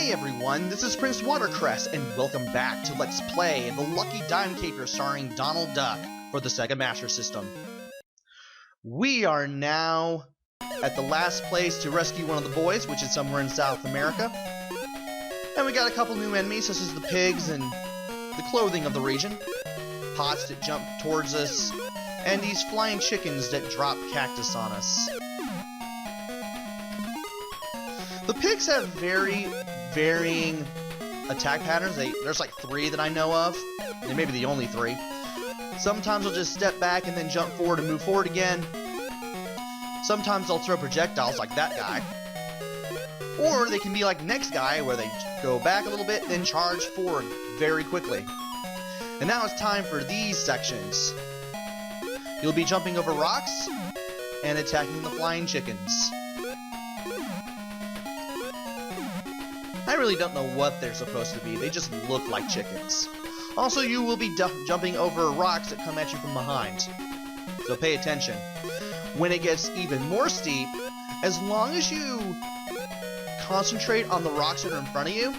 Hey everyone, this is Prince Watercress, and welcome back to Let's Play The Lucky Dime Caper starring Donald Duck for the Sega Master System. We are now at the last place to rescue one of the boys, which is somewhere in South America. And we got a couple new enemies, such as the pigs and the clothing of the region, pots that jump towards us, and these flying chickens that drop cactus on us. The pigs have very varying attack patterns. There's like 3 that I know of. They may be the only 3. Sometimes they'll just step back and then jump forward and move forward again. Sometimes they'll throw projectiles like that guy. Or they can be like next guy, where they go back a little bit, then charge forward very quickly. And now it's time for these sections. You'll be jumping over rocks and attacking the flying chickens. I really don't know what they're supposed to be. They just look like chickens. Also, you will be jumping over rocks that come at you from behind. So pay attention. When it gets even more steep, as long as you concentrate on the rocks that are in front of you,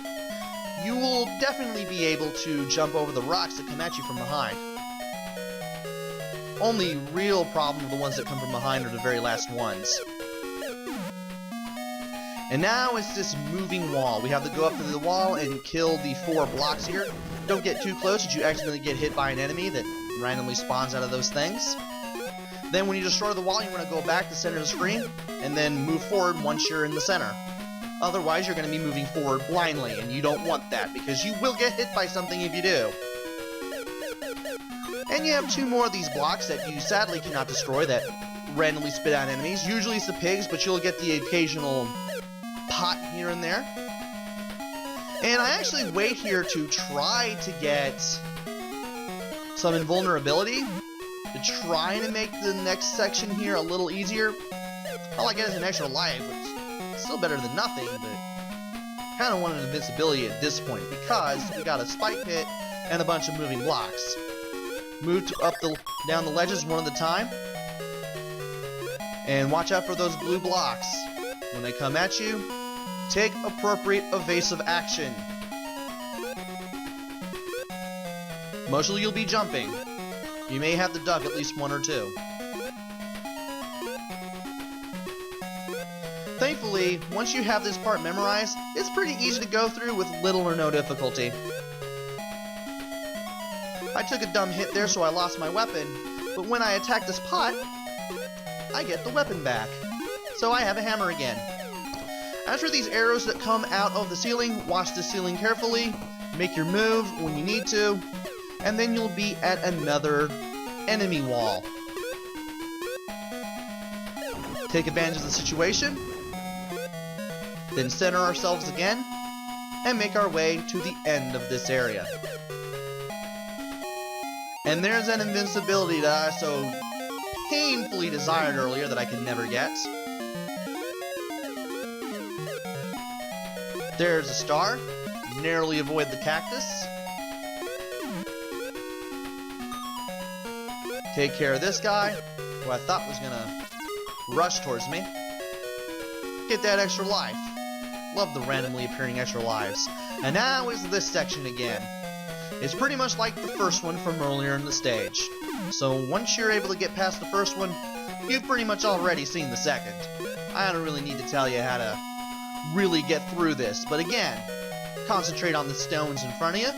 you will definitely be able to jump over the rocks that come at you from behind. Only real problem with the ones that come from behind are the very last ones. And now it's this moving wall. We have to go up to the wall and kill the 4 blocks here. Don't get too close, that you accidentally get hit by an enemy that randomly spawns out of those things. Then when you destroy the wall, you want to go back to the center of the screen, and then move forward once you're in the center. Otherwise, you're going to be moving forward blindly, and you don't want that, because you will get hit by something if you do. And you have 2 more of these blocks that you sadly cannot destroy that randomly spit out enemies. Usually it's the pigs, but you'll get the occasional pot here and there. And I actually wait here to try to get some invulnerability, to try to make the next section here a little easier. All I get is an extra life, which is still better than nothing, but kind of want an invincibility at this point, because we got a spike pit and a bunch of moving blocks. Move down the ledges one at a time, and watch out for those blue blocks. When they come at you, take appropriate evasive action. Mostly you'll be jumping. You may have to duck at least 1 or 2. Thankfully, once you have this part memorized, it's pretty easy to go through with little or no difficulty. I took a dumb hit there, so I lost my weapon, but when I attack this pot, I get the weapon back. So I have a hammer again. As for these arrows that come out of the ceiling, watch the ceiling carefully, make your move when you need to, and then you'll be at another enemy wall. Take advantage of the situation, then center ourselves again, and make our way to the end of this area. And there's an invincibility that I so painfully desired earlier that I can never get. There's a star. Narrowly avoid the cactus. Take care of this guy, who I thought was gonna rush towards me. Get that extra life. Love the randomly appearing extra lives. And now is this section again. It's pretty much like the first one from earlier in the stage. So once you're able to get past the first one, you've pretty much already seen the second. I don't really need to tell you how to really get through this, but again, concentrate on the stones in front of you,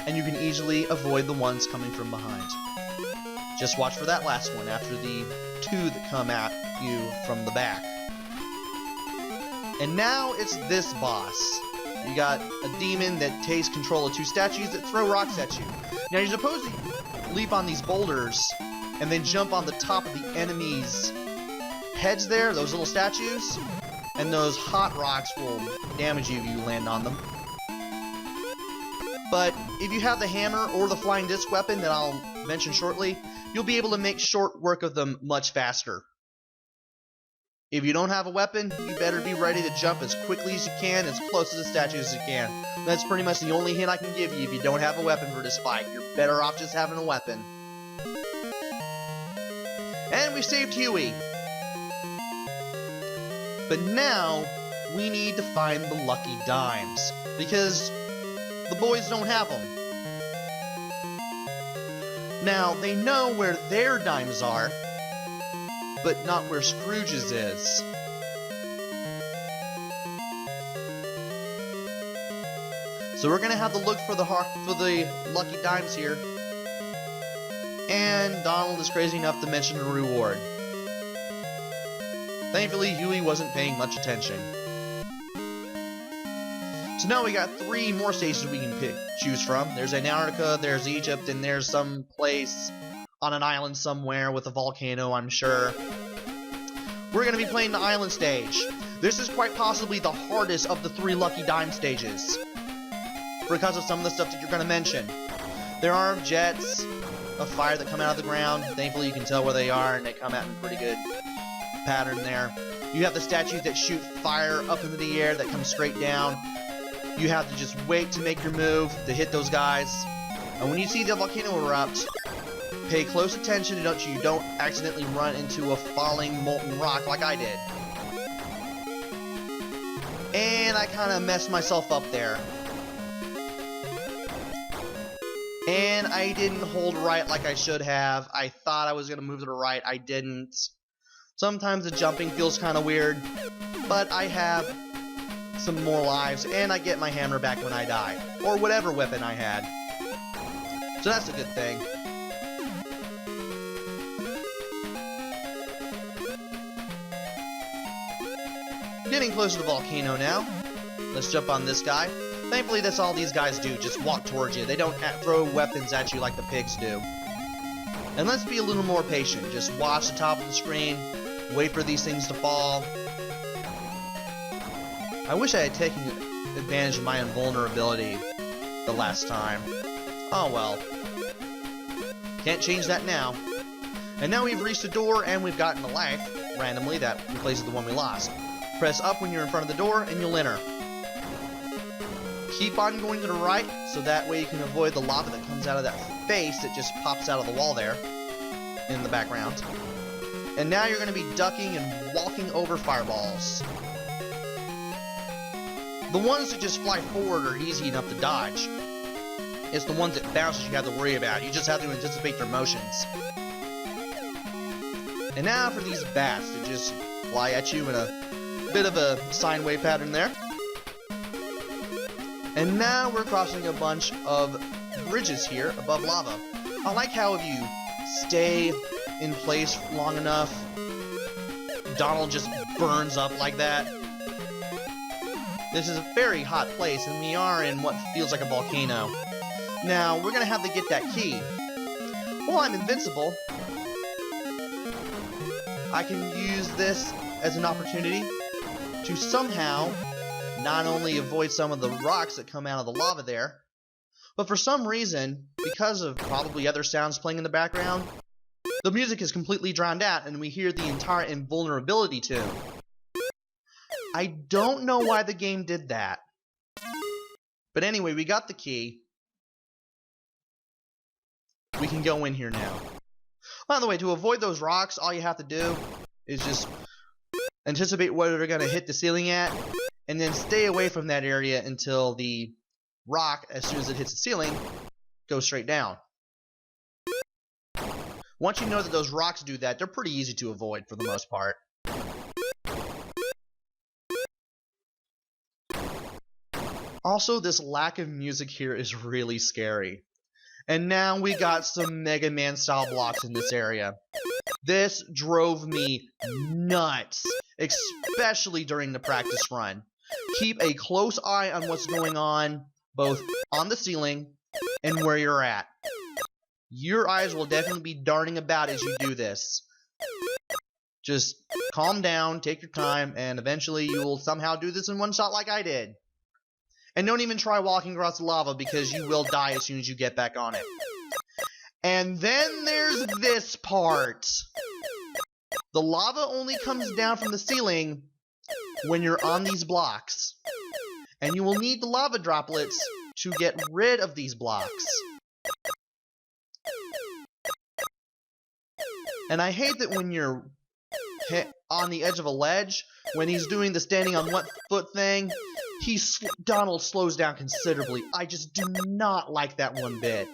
and you can easily avoid the ones coming from behind. Just watch for that last one after the 2 that come at you from the back. And now it's this boss. You got a demon that takes control of 2 statues that throw rocks at you. Now you're supposed to leap on these boulders and then jump on the top of the enemy's heads there, those little statues, and those hot rocks will damage you if you land on them. But if you have the hammer or the flying disc weapon that I'll mention shortly, you'll be able to make short work of them much faster. If you don't have a weapon, you better be ready to jump as quickly as you can, as close to the statues as you can. That's pretty much the only hint I can give you if you don't have a weapon for this fight. You're better off just having a weapon. And we saved Huey. But now, we need to find the lucky dimes, because the boys don't have them. Now, they know where their dimes are, but not where Scrooge's is. So we're gonna have to look for the lucky dimes here. And Donald is crazy enough to mention a reward. Thankfully, Huey wasn't paying much attention. So now we got 3 more stations we can choose from. There's Antarctica, there's Egypt, and there's some place on an island somewhere with a volcano, I'm sure. We're going to be playing the island stage. This is quite possibly the hardest of the 3 lucky dime stages, because of some of the stuff that you're going to mention. There are jets of fire that come out of the ground. Thankfully, you can tell where they are, and they come out in pretty good pattern there. You have the statues that shoot fire up into the air that come straight down. You have to just wait to make your move to hit those guys. And when you see the volcano erupt, pay close attention so you don't accidentally run into a falling molten rock like I did. And I kind of messed myself up there. And I didn't hold right like I should have. I thought I was going to move to the right. I didn't. Sometimes the jumping feels kind of weird, but I have some more lives, and I get my hammer back when I die, or whatever weapon I had. So that's a good thing. Getting close to the volcano now. Let's jump on this guy. Thankfully, that's all these guys do, just walk towards you. They don't throw weapons at you like the pigs do. And let's be a little more patient. Just watch the top of the screen, wait for these things to fall. I wish I had taken advantage of my invulnerability the last time. Oh well. Can't change that now. And now we've reached the door and we've gotten a life, randomly, that replaces the one we lost. Press up when you're in front of the door and you'll enter. Keep on going to the right, so that way you can avoid the lava that comes out of that face that just pops out of the wall there in the background. And now you're going to be ducking and walking over fireballs. The ones that just fly forward are easy enough to dodge. It's the ones that bounce that you have to worry about. You just have to anticipate their motions. And now for these bats that just fly at you in a bit of a sine wave pattern there. And now we're crossing a bunch of bridges here above lava. I like how if you stay in place long enough, Donald just burns up like that. This is a very hot place, and we are in what feels like a volcano. Now, we're going to have to get that key. Well, I'm invincible. I can use this as an opportunity to somehow not only avoid some of the rocks that come out of the lava there, but for some reason, because of probably other sounds playing in the background, the music is completely drowned out and we hear the entire invulnerability tune. I don't know why the game did that. But anyway, we got the key. We can go in here now. By the way, to avoid those rocks, all you have to do is just anticipate where they're going to hit the ceiling at, and then stay away from that area until the rock, as soon as it hits the ceiling, goes straight down. Once you know that those rocks do that, they're pretty easy to avoid for the most part. Also, this lack of music here is really scary. And now we got some Mega Man style blocks in this area. This drove me nuts, especially during the practice run. Keep a close eye on what's going on, both on the ceiling and where you're at. Your eyes will definitely be darting about as you do this. Just calm down, take your time, and eventually you will somehow do this in one shot like I did. And don't even try walking across the lava because you will die as soon as you get back on it. And then there's this part. The lava only comes down from the ceiling when you're on these blocks. And you will need the lava droplets to get rid of these blocks. And I hate that when you're on the edge of a ledge, when he's doing the standing on one foot thing, Donald slows down considerably. I just do not like that one bit.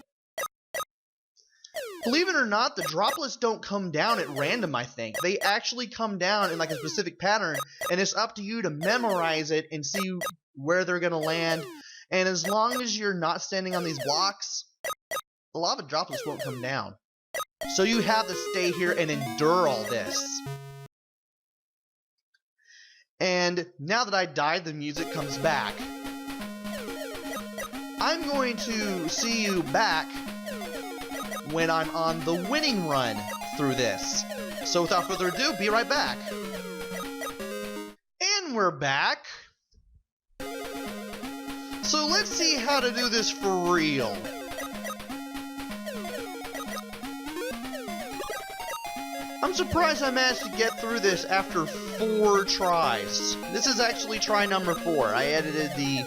Believe it or not, the droplets don't come down at random, I think. They actually come down in like a specific pattern, and it's up to you to memorize it and see where they're going to land. And as long as you're not standing on these blocks, the lava droplets won't come down. So you have to stay here and endure all this. And now that I died, the music comes back. I'm going to see you back when I'm on the winning run through this. So without further ado, be right back. And we're back. So let's see how to do this for real. I'm surprised I managed to get through this after 4 tries. This is actually try number 4. I edited the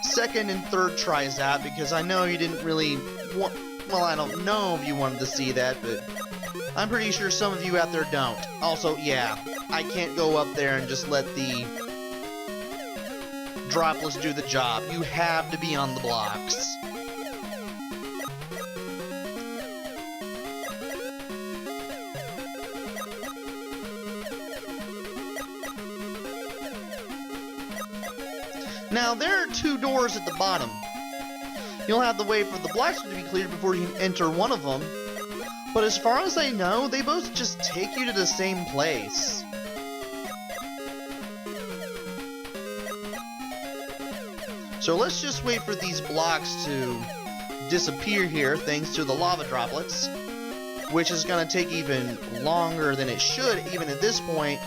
second and third tries out because I know you didn't really want... Well, I don't know if you wanted to see that, but I'm pretty sure some of you out there don't. Also, yeah, I can't go up there and just let the droplets do the job. You have to be on the blocks. Now, there are 2 doors at the bottom. You'll have to wait for the blocks to be cleared before you can enter one of them. But as far as I know, they both just take you to the same place. So let's just wait for these blocks to disappear here thanks to the lava droplets, which is going to take even longer than it should even at this point,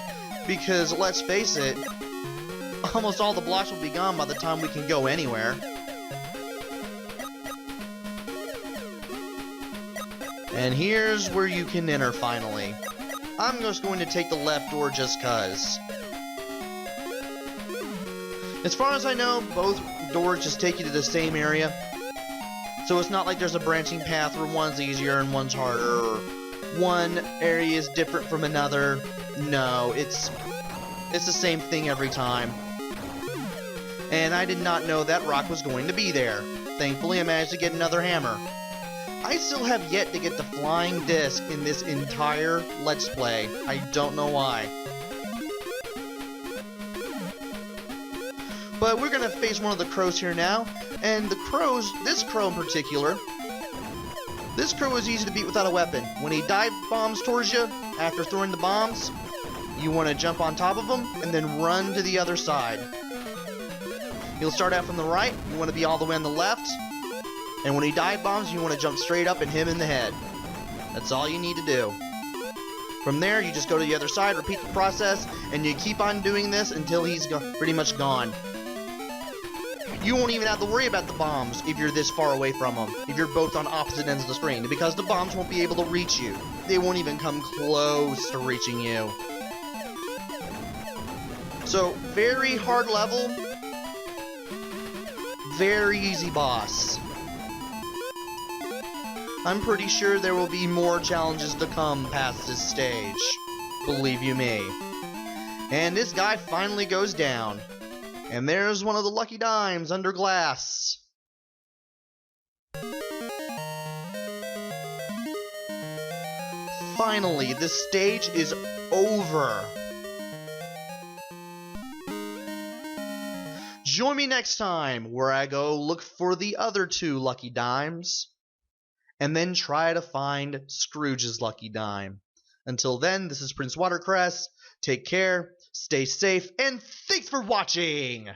because let's face it, almost all the blocks will be gone by the time we can go anywhere. And here's where you can enter finally. I'm just going to take the left door just cuz. As far as I know, both doors just take you to the same area. So it's not like there's a branching path where one's easier and one's harder, or one area is different from another. No, it's the same thing every time. And I did not know that rock was going to be there. Thankfully, I managed to get another hammer. I still have yet to get the flying disc in this entire Let's Play. I don't know why. But we're gonna face one of the crows here now, and the crows, this crow in particular, this crow is easy to beat without a weapon. When he dive bombs towards you, after throwing the bombs, you want to jump on top of him, and then run to the other side. He'll start out from the right, you want to be all the way on the left, and when he dive bombs, you want to jump straight up and hit him in the head. That's all you need to do. From there, you just go to the other side, repeat the process, and you keep on doing this until he's pretty much gone. You won't even have to worry about the bombs if you're this far away from them, if you're both on opposite ends of the screen, because the bombs won't be able to reach you. They won't even come close to reaching you. So, very hard level, very easy boss. I'm pretty sure there will be more challenges to come past this stage, believe you me. And this guy finally goes down. And there's one of the lucky dimes under glass. Finally, this stage is over. Join me next time where I go look for the other 2 lucky dimes and then try to find Scrooge's lucky dime. Until then, this is Prince Watercress. Take care, stay safe, and thanks for watching!